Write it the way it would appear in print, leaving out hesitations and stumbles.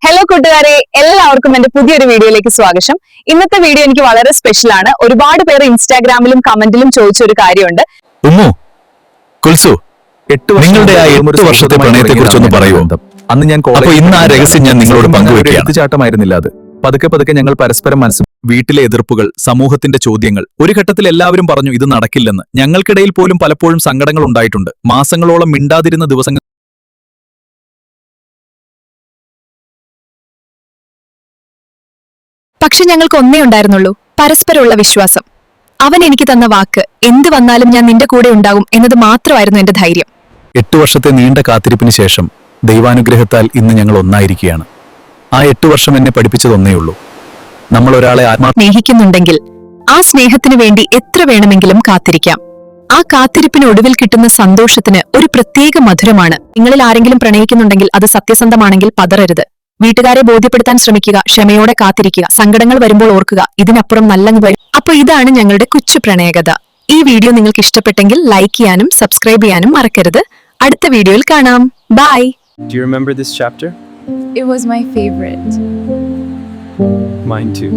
Hello കൂട്ടുകാരെ, എല്ലാവർക്കും എന്റെ പുതിയൊരു വീഡിയോയിലേക്ക് സ്വാഗതം. ഇന്നത്തെ വീഡിയോ എനിക്ക് വളരെ സ്പെഷ്യൽ ആണ്. ഒരുപാട് പേര് ഇൻസ്റ്റാഗ്രാമിലും കമന്റിലും ചോദിച്ച ഒരു കാര്യമുണ്ട്. നിങ്ങളുടെ ആ 8 വർഷത്തെ പ്രണയത്തെ കുറിച്ചൊന്ന് പറയുമോ? അന്ന് ഞാൻ ഇന്ന് ആ രഹസ്യം ഞാൻ നിങ്ങളോട് പങ്കുവെക്കുകയാണ്. ചാട്ടമായിരുന്നില്ല അത്. പതുക്കെ ഞങ്ങൾ പരസ്പരം വീട്ടിലെ എതിർപ്പുകൾ, സമൂഹത്തിന്റെ ചോദ്യങ്ങൾ. ഒരു ഘട്ടത്തിൽ എല്ലാവരും പറഞ്ഞു ഇത് നടക്കില്ലെന്ന്. ഞങ്ങൾക്കിടയിൽ പോലും പലപ്പോഴും സങ്കടങ്ങൾ ഉണ്ടായിട്ടുണ്ട്. മാസങ്ങളോളം മിണ്ടാതിരുന്ന ദിവസങ്ങൾ. പക്ഷെ ഞങ്ങൾക്ക് ഒന്നേ ഉണ്ടായിരുന്നുള്ളൂ, പരസ്പരമുള്ള വിശ്വാസം. അവൻ എനിക്ക് തന്ന വാക്ക്, എന്ത് വന്നാലും ഞാൻ നിന്റെ കൂടെ ഉണ്ടാകും എന്നത് മാത്രമായിരുന്നു എന്റെ ധൈര്യം. 8 വർഷത്തെ നീണ്ട കാത്തിരിപ്പിന് ശേഷം ദൈവാനുഗ്രഹത്താൽ ഇന്ന് ഞങ്ങൾ ഒന്നായിരിക്കുകയാണ്. ആ 8 വർഷം എന്നെ പഠിപ്പിച്ചതൊന്നേയുള്ളൂ, നമ്മൾ ഒരാളെ സ്നേഹിക്കുന്നുണ്ടെങ്കിൽ ആ സ്നേഹത്തിനു വേണ്ടി എത്ര വേണമെങ്കിലും കാത്തിരിക്കാം. ആ കാത്തിരിപ്പിന് ഒടുവിൽ കിട്ടുന്ന സന്തോഷത്തിന് ഒരു പ്രത്യേക മധുരമാണ്. നിങ്ങളിൽ ആരെങ്കിലും പ്രണയിക്കുന്നുണ്ടെങ്കിൽ അത് സത്യസന്ധമാണെങ്കിൽ പതറരുത്. വീട്ടുകാരെ ബോധ്യപ്പെടുത്താൻ ശ്രമിക്കുക, ക്ഷമയോടെ കാത്തിരിക്കുക, സങ്കടങ്ങൾ വരുമ്പോൾ ഓർക്കുക ഇതിനപ്പുറം നല്ലങ്ങ് വരും. അപ്പൊ ഇതാണ് ഞങ്ങളുടെ കൊച്ചു പ്രണയകഥ. ഈ വീഡിയോ നിങ്ങൾക്ക് ഇഷ്ടപ്പെട്ടെങ്കിൽ ലൈക്ക് ചെയ്യാനും സബ്സ്ക്രൈബ് ചെയ്യാനും മറക്കരുത്. അടുത്ത വീഡിയോയിൽ കാണാം. By. Do you remember this chapter? It was my favorite. Mine too.